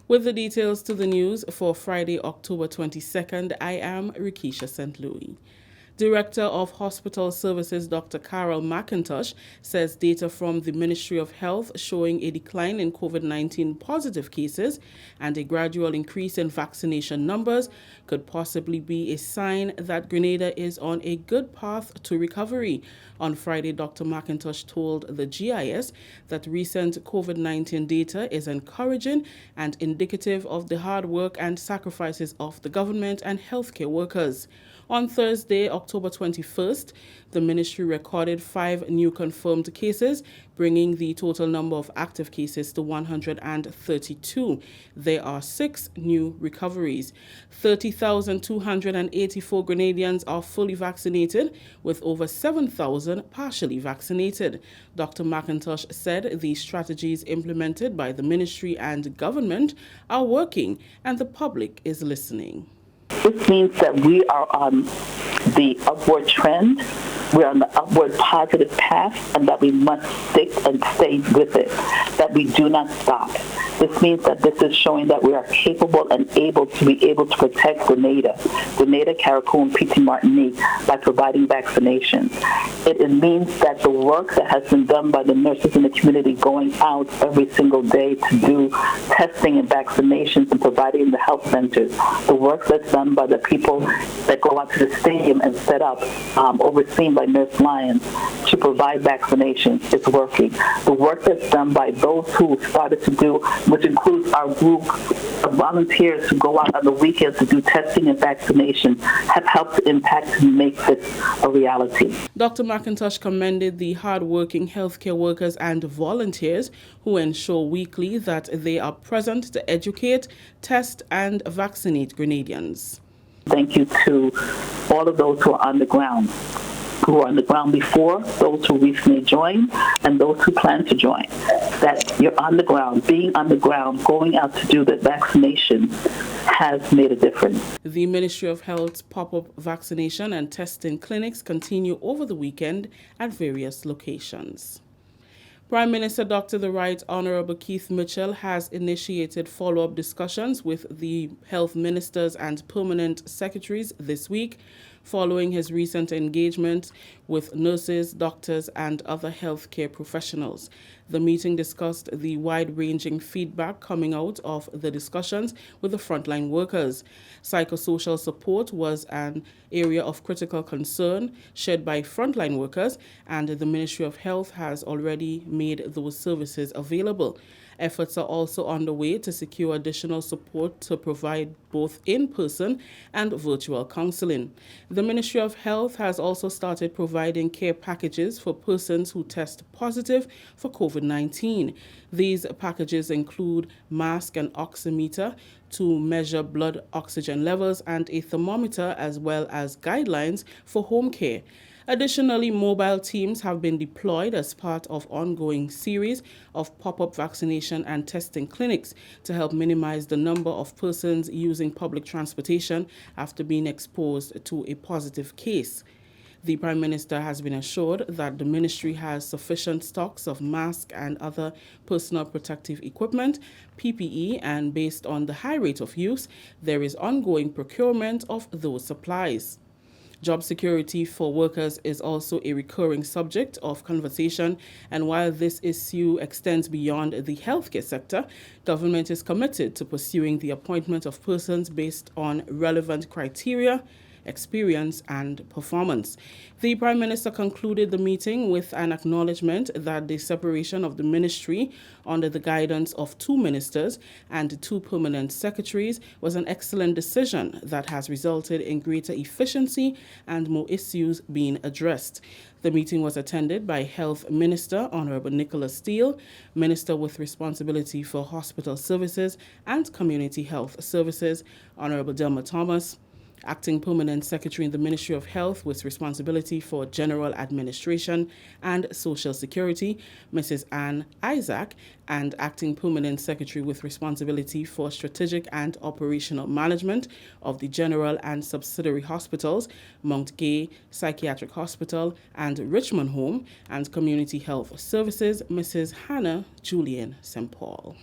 With the details to the news for Friday, October 22nd, I am Rikisha St. Louis. Director of Hospital Services Dr. Carol McIntosh says data from the Ministry of Health showing a decline in COVID-19 positive cases and a gradual increase in vaccination numbers could possibly be a sign that Grenada is on a good path to recovery. On Friday, Dr. McIntosh told the GIS that recent COVID-19 data is encouraging and indicative of the hard work and sacrifices of the government and healthcare workers. On Thursday, October 21st, the ministry recorded 5 new confirmed cases, bringing the total number of active cases to 132. There are 6 new recoveries. 30,284 Grenadians are fully vaccinated, with over 7,000 partially vaccinated. Dr. McIntosh said the strategies implemented by the ministry and government are working and the public is listening. This means that we are on the upward trend, we're on the upward positive path, and that we must stick and stay with it, that we do not stop. This means that this is showing that we are capable and able to protect Grenada, Carriacou, P.T. Martinique by providing vaccinations. It means that the work that has been done by the nurses in the community going out every single day to do testing and vaccinations and providing the health centers, the work that's done by the people that go out to the stadium and set up, overseen by Nurse Lyons, to provide vaccinations is working. The work that's done by those who started to do, which includes our group of volunteers who go out on the weekends to do testing and vaccination, have helped to impact and make this a reality. Dr. McIntosh commended the hard-working healthcare workers and volunteers who ensure weekly that they are present to educate, test, and vaccinate Grenadians. Thank you to all of those who are on the ground, who were on the ground before, those who recently joined, and those who plan to join. That you're on the ground, being on the ground, going out to do the vaccination has made a difference. The Ministry of Health's pop-up vaccination and testing clinics continue over the weekend at various locations. Prime Minister Dr. The Right Honorable Keith Mitchell has initiated follow-up discussions with the health ministers and permanent secretaries this week, following his recent engagement with nurses, doctors, and other healthcare professionals. The meeting discussed the wide-ranging feedback coming out of the discussions with the frontline workers. Psychosocial support was an area of critical concern shared by frontline workers, and the Ministry of Health has already made those services available. Efforts are also underway to secure additional support to provide both in-person and virtual counseling. The Ministry of Health has also started providing care packages for persons who test positive for COVID-19. These packages include mask and oximeter to measure blood oxygen levels and a thermometer, as well as guidelines for home care. Additionally, mobile teams have been deployed as part of ongoing series of pop-up vaccination and testing clinics to help minimize the number of persons using public transportation after being exposed to a positive case. The Prime Minister has been assured that the ministry has sufficient stocks of masks and other personal protective equipment, PPE, and based on the high rate of use, there is ongoing procurement of those supplies. Job security for workers is also a recurring subject of conversation, and while this issue extends beyond the healthcare sector, government is committed to pursuing the appointment of persons based on relevant criteria, experience, and performance. The Prime Minister concluded the meeting with an acknowledgement that the separation of the ministry under the guidance of 2 ministers and 2 permanent secretaries was an excellent decision that has resulted in greater efficiency and more issues being addressed. The meeting was attended by Health Minister Honorable Nicholas Steele, Minister with responsibility for hospital services and community health services Honorable Delma Thomas, Acting Permanent Secretary in the Ministry of Health with responsibility for General Administration and Social Security, Mrs. Ann Isaac, and Acting Permanent Secretary with responsibility for Strategic and Operational Management of the General and Subsidiary Hospitals, Mount Gay Psychiatric Hospital and Richmond Home, and Community Health Services, Mrs. Hannah Julian St. Paul.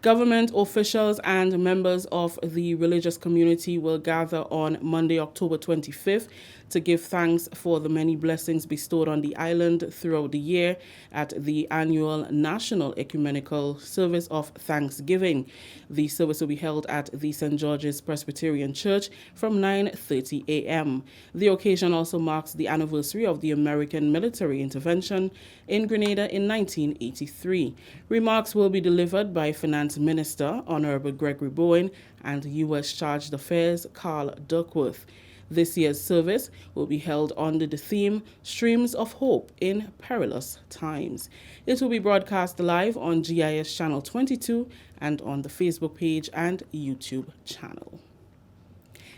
Government officials and members of the religious community will gather on Monday, October 25th to give thanks for the many blessings bestowed on the island throughout the year at the annual National Ecumenical Service of Thanksgiving. The service will be held at the St. George's Presbyterian Church from 9:30 a.m. The occasion also marks the anniversary of the American military intervention in Grenada in 1983. Remarks will be delivered by Finance Minister Honorable Gregory Bowen and U.S. Chargé d'Affaires Carl Duckworth. This year's service will be held under the theme Streams of Hope in Perilous Times. It will be broadcast live on GIS Channel 22 and on the Facebook page and YouTube channel.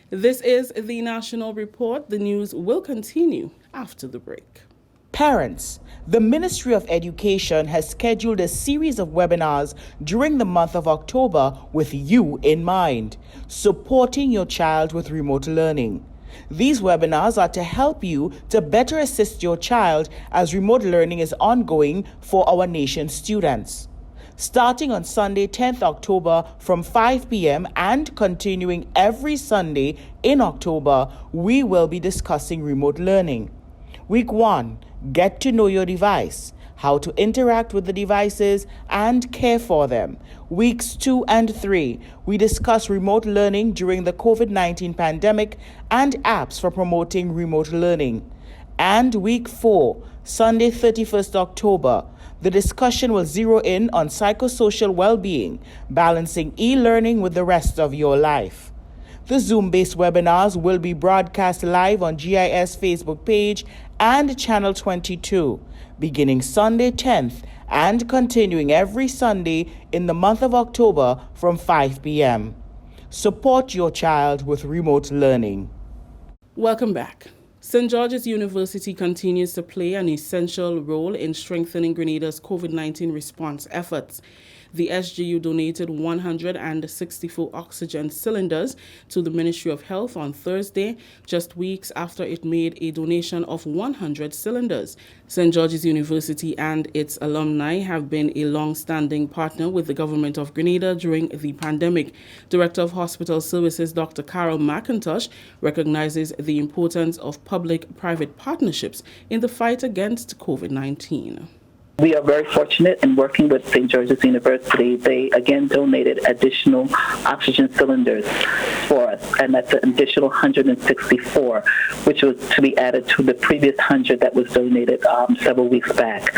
This is the National Report. The news will continue after the break. Parents, the Ministry of Education has scheduled a series of webinars during the month of October with you in mind, supporting your child with remote learning. These webinars are to help you to better assist your child as remote learning is ongoing for our nation's students. Starting on Sunday, 10th October from 5 p.m. and continuing every Sunday in October, we will be discussing remote learning. Week 1, get to know your device, how to interact with the devices and care for them. Weeks 2 and 3, we discuss remote learning during the COVID-19 pandemic and apps for promoting remote learning. And week 4, Sunday 31st October, the discussion will zero in on psychosocial well-being, balancing e-learning with the rest of your life. The Zoom-based webinars will be broadcast live on GIS Facebook page and Channel 22, beginning Sunday 10th and continuing every Sunday in the month of October from 5 p.m. Support your child with remote learning. Welcome back. St. George's University continues to play an essential role in strengthening Grenada's COVID-19 response efforts. The SGU donated 164 oxygen cylinders to the Ministry of Health on Thursday, just weeks after it made a donation of 100 cylinders. St. George's University and its alumni have been a long-standing partner with the government of Grenada during the pandemic. Director of Hospital Services Dr. Carol McIntosh recognizes the importance of public-private partnerships in the fight against COVID-19. We are very fortunate in working with St. George's University. They, again, donated additional oxygen cylinders for us, and that's an additional 164, which was to be added to the previous 100 that was donated several weeks back.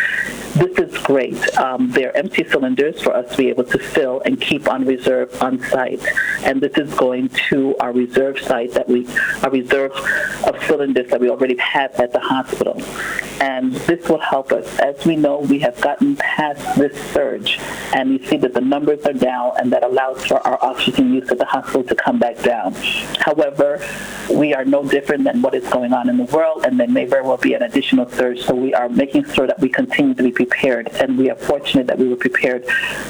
This is great. They're empty cylinders for us to be able to fill and keep on reserve on site. And this is going to our reserve site our reserve of cylinders that we already have at the hospital. And this will help us. As we know, we have gotten past this surge, and we see that the numbers are down, and that allows for our oxygen use at the hospital to come back down. However, we are no different than what is going on in the world, and there may very well be an additional surge, so we are making sure that we continue to be prepared, and we are fortunate that we were prepared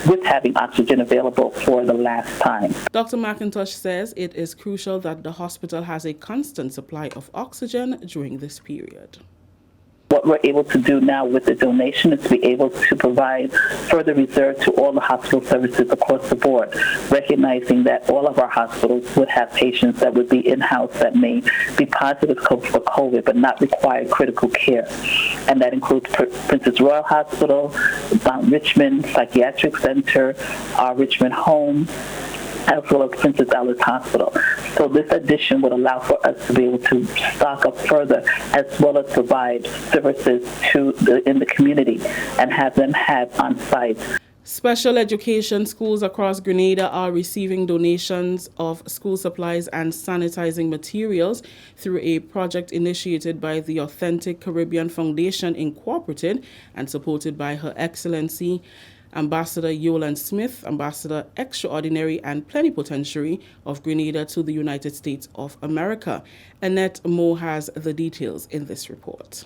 with having oxygen available for the last time. Dr. McIntosh says it is crucial that the hospital has a constant supply of oxygen during this period. What we're able to do now with the donation is to be able to provide further reserve to all the hospital services across the board, recognizing that all of our hospitals would have patients that would be in-house that may be positive for COVID but not require critical care. And that includes Princess Royal Hospital, Mount Richmond Psychiatric Center, our Richmond Home, as well as Princess Alice Hospital. So this addition would allow for us to be able to stock up further, as well as provide services in the community and have them have on site. Special education schools across Grenada are receiving donations of school supplies and sanitizing materials through a project initiated by the Authentic Caribbean Foundation Incorporated and supported by Her Excellency Ambassador Yolande Smith, Ambassador Extraordinary and Plenipotentiary of Grenada to the United States of America. Annette Moore has the details in this report.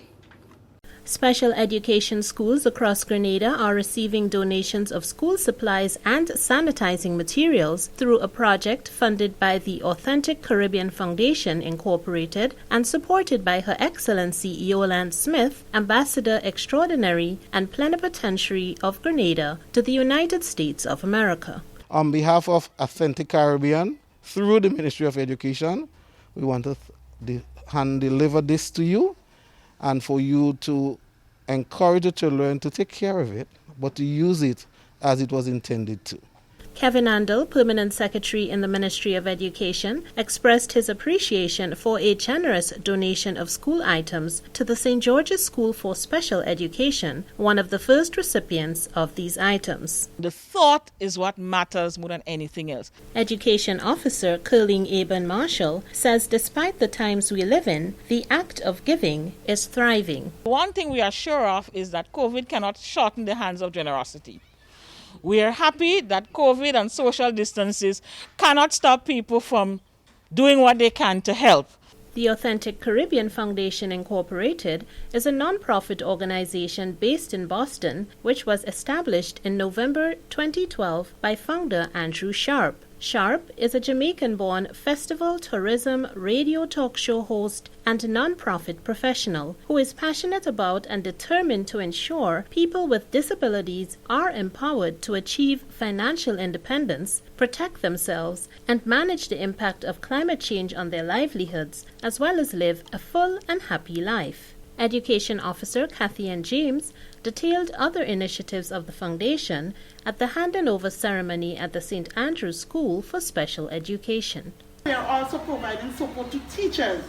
Special education schools across Grenada are receiving donations of school supplies and sanitizing materials through a project funded by the Authentic Caribbean Foundation Incorporated and supported by Her Excellency Yolande Smith, Ambassador Extraordinary and Plenipotentiary of Grenada to the United States of America. On behalf of Authentic Caribbean, through the Ministry of Education, we want to hand deliver this to you and for you to encourage the children to take care of it, but to use it as it was intended to. Kevin Andel, Permanent Secretary in the Ministry of Education, expressed his appreciation for a generous donation of school items to the St. George's School for Special Education, one of the first recipients of these items. The thought is what matters more than anything else. Education Officer Curling Aben Marshall says despite the times we live in, the act of giving is thriving. One thing we are sure of is that COVID cannot shorten the hands of generosity. We are happy that COVID and social distances cannot stop people from doing what they can to help. The Authentic Caribbean Foundation Incorporated is a non-profit organization based in Boston, which was established in November 2012 by founder Andrew Sharp. Sharp is a Jamaican-born festival, tourism, radio talk show host, and non-profit professional who is passionate about and determined to ensure people with disabilities are empowered to achieve financial independence, protect themselves, and manage the impact of climate change on their livelihoods, as well as live a full and happy life. Education Officer Kathy Ann James detailed other initiatives of the foundation at the hand-and-over ceremony at the St. Andrew's School for Special Education. They are also providing support to teachers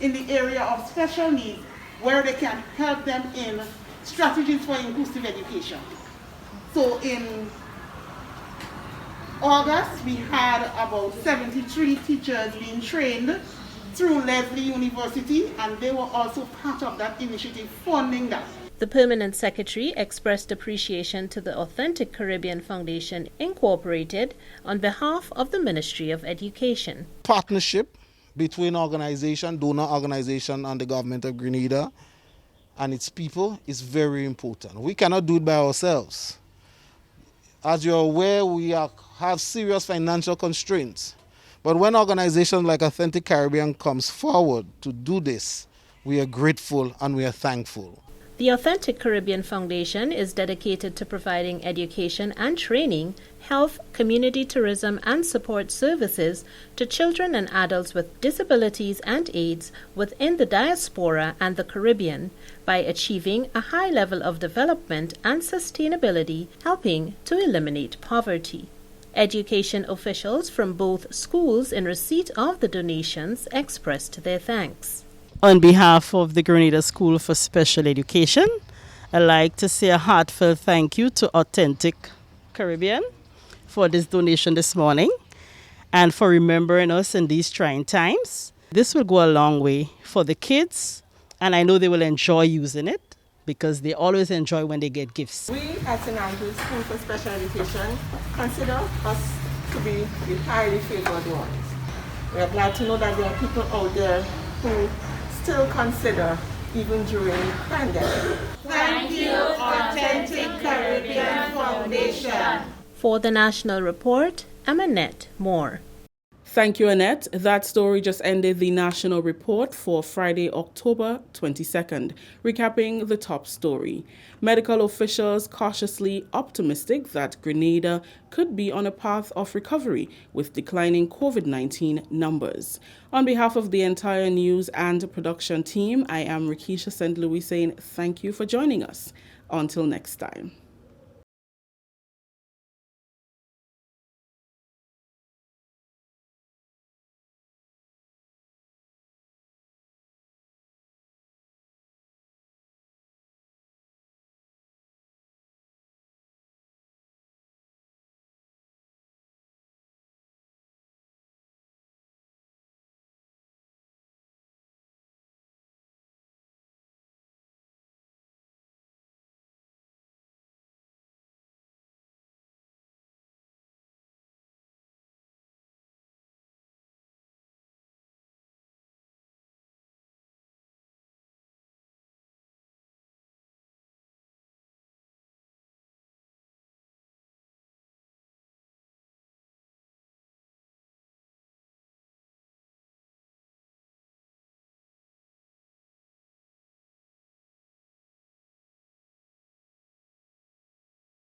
in the area of special needs where they can help them in strategies for inclusive education. So in August, we had about 73 teachers being trained through Lesley University, and they were also part of that initiative funding that. The Permanent Secretary expressed appreciation to the Authentic Caribbean Foundation Incorporated on behalf of the Ministry of Education. Partnership between donor organization and the government of Grenada and its people is very important. We cannot do it by ourselves. As you're aware, we have serious financial constraints. But when organizations like Authentic Caribbean comes forward to do this, we are grateful and we are thankful. The Authentic Caribbean Foundation is dedicated to providing education and training, health, community tourism, and support services to children and adults with disabilities and AIDS within the diaspora and the Caribbean by achieving a high level of development and sustainability, helping to eliminate poverty. Education officials from both schools in receipt of the donations expressed their thanks. On behalf of the Grenada School for Special Education, I'd like to say a heartfelt thank you to Authentic Caribbean for this donation this morning and for remembering us in these trying times. This will go a long way for the kids, and I know they will enjoy using it because they always enjoy when they get gifts. We at St. Andrew's School for Special Education consider us to be the highly favored ones. We are glad to know that there are people out there who still consider even during the pandemic. Thank you, Authentic Caribbean Foundation. For the National Report, I'm Annette Moore. Thank you, Annette. That story just ended the National Report for Friday, October 22nd. Recapping the top story. Medical officials cautiously optimistic that Grenada could be on a path of recovery with declining COVID-19 numbers. On behalf of the entire news and production team, I am Rikisha St. Louis saying thank you for joining us. Until next time.